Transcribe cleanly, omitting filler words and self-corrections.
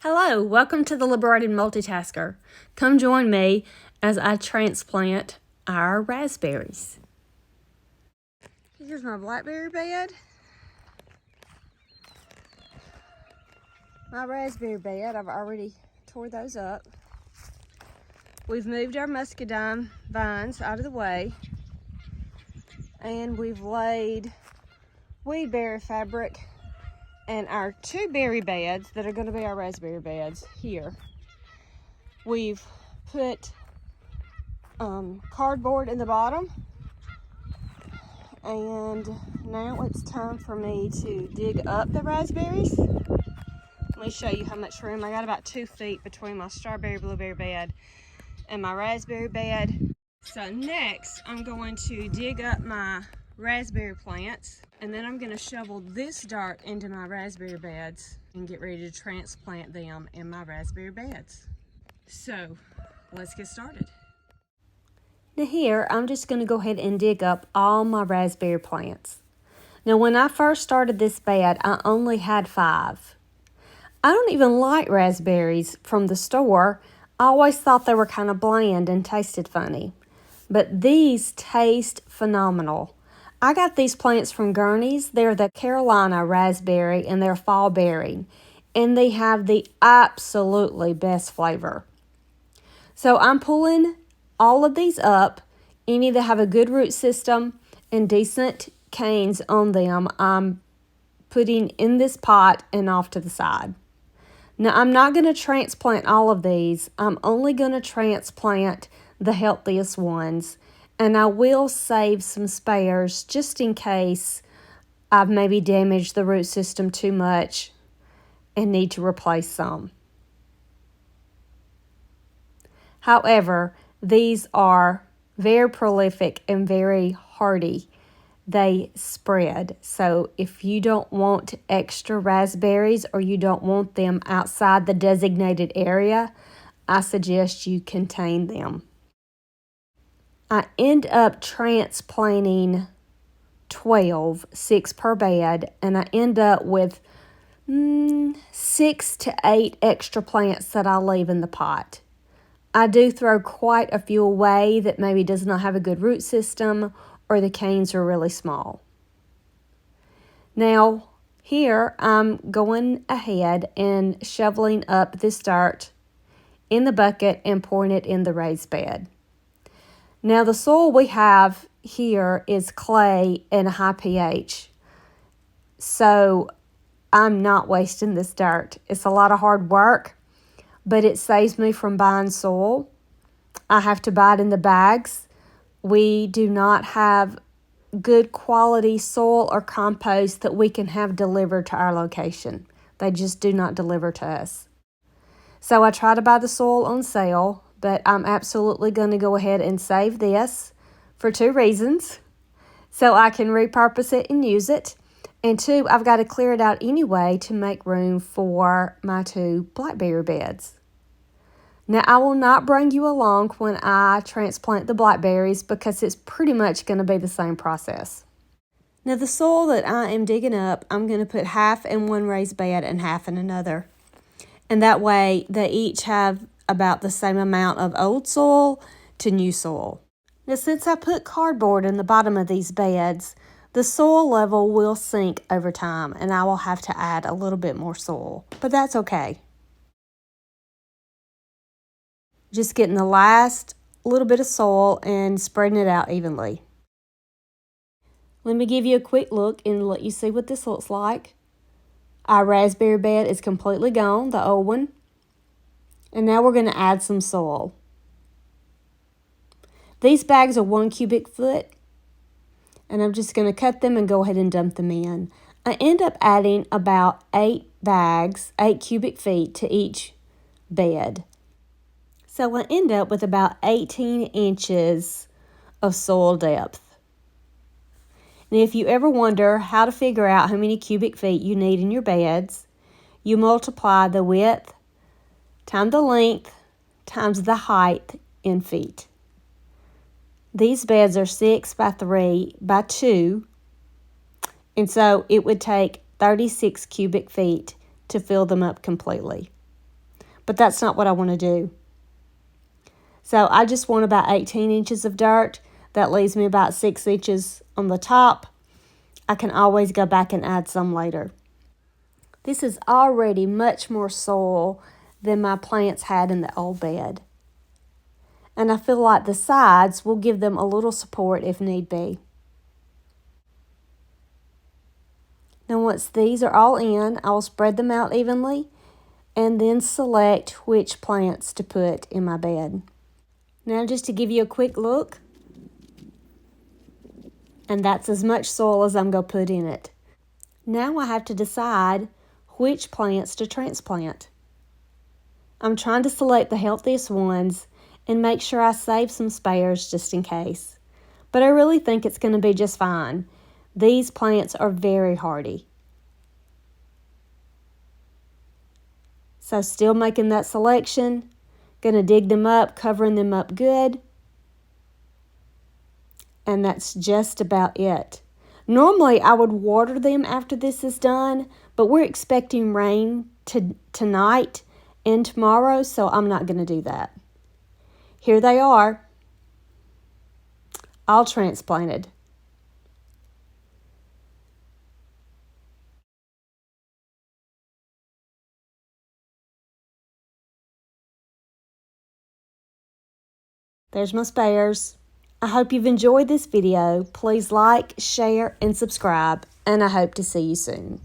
Hello, welcome to the Liberated Multitasker. Come join me as I transplant our raspberries. Here's my blackberry bed. My raspberry bed, I've already tore those up. We've moved our muscadine vines out of the way, and we've laid weed berry fabric and our two berry beds that are going to be our raspberry beds here. We've put cardboard in the bottom, and now it's time for me to dig up the raspberries. Let me show you how much room. I got about 2 feet between my strawberry blueberry bed and my raspberry bed. So next I'm going to dig up my raspberry plants, and then I'm going to shovel this dirt into my raspberry beds and get ready to transplant them in my raspberry beds. So let's get started. Now here I'm just going to go ahead and dig up all my raspberry plants. Now when I first started this bed, I only had 5. I don't even like raspberries from the store. I always thought they were kind of bland and tasted funny. But these taste phenomenal. I got these plants from Gurney's. They're the Carolina raspberry and they're fall bearing. And they have the absolutely best flavor. So I'm pulling all of these up. Any that have a good root system and decent canes on them, I'm putting in this pot and off to the side. Now, I'm not going to transplant all of these. I'm only going to transplant the healthiest ones. And I will save some spares just in case I've maybe damaged the root system too much and need to replace some. However, these are very prolific and very hardy. They spread. So if you don't want extra raspberries or you don't want them outside the designated area, I suggest you contain them. I end up transplanting 12, 6 per bed, and I end up with 6 to 8 extra plants that I leave in the pot. I do throw quite a few away that maybe does not have a good root system or the canes are really small. Now, here I'm going ahead and shoveling up this dirt in the bucket and pouring it in the raised bed. Now, the soil we have here is clay and a high pH, so I'm not wasting this dirt. It's a lot of hard work, but it saves me from buying soil. I have to buy it in the bags. We do not have good quality soil or compost that we can have delivered to our location. They just do not deliver to us. So I try to buy the soil on sale, but I'm absolutely going to go ahead and save this for 2 reasons. So I can repurpose it and use it. And 2, I've got to clear it out anyway to make room for my 2 blackberry beds. Now, I will not bring you along when I transplant the blackberries because it's pretty much going to be the same process. Now, the soil that I am digging up, I'm going to put half in one raised bed and half in another. And that way, they each have about the same amount of old soil to new soil. Now, since I put cardboard in the bottom of these beds, the soil level will sink over time, and I will have to add a little bit more soil. But that's okay. Just getting the last little bit of soil and spreading it out evenly. Let me give you a quick look and let you see what this looks like. Our raspberry bed is completely gone, the old one. And now we're going to add some soil. These bags are 1 cubic foot, and I'm just going to cut them and go ahead and dump them in. I end up adding about 8 bags, 8 cubic feet to each bed. So I end up with about 18 inches of soil depth. Now, if you ever wonder how to figure out how many cubic feet you need in your beds, you multiply the width times the length times the height in feet. These beds are 6 by 3 by 2, and so it would take 36 cubic feet to fill them up completely. but that's not what I want to do. So I just want about 18 inches of dirt. That leaves me about 6 inches on the top. I can always go back and add some later. This is already much more soil than my plants had in the old bed. And I feel like the sides will give them a little support if need be. Now once these are all in, I will spread them out evenly and then select which plants to put in my bed. Now just to give you a quick look, and that's as much soil as I'm going to put in it. Now I have to decide which plants to transplant. I'm trying to select the healthiest ones and make sure I save some spares just in case. But I really think it's going to be just fine. These plants are very hardy. So still making that selection. Going to dig them up, covering them up good. And that's just about it. Normally I would water them after this is done, but we're expecting rain tonight and tomorrow, so I'm not going to do that. Here they are, all transplanted. There's my spares. I hope you've enjoyed this video. Please like, share, and subscribe, and I hope to see you soon.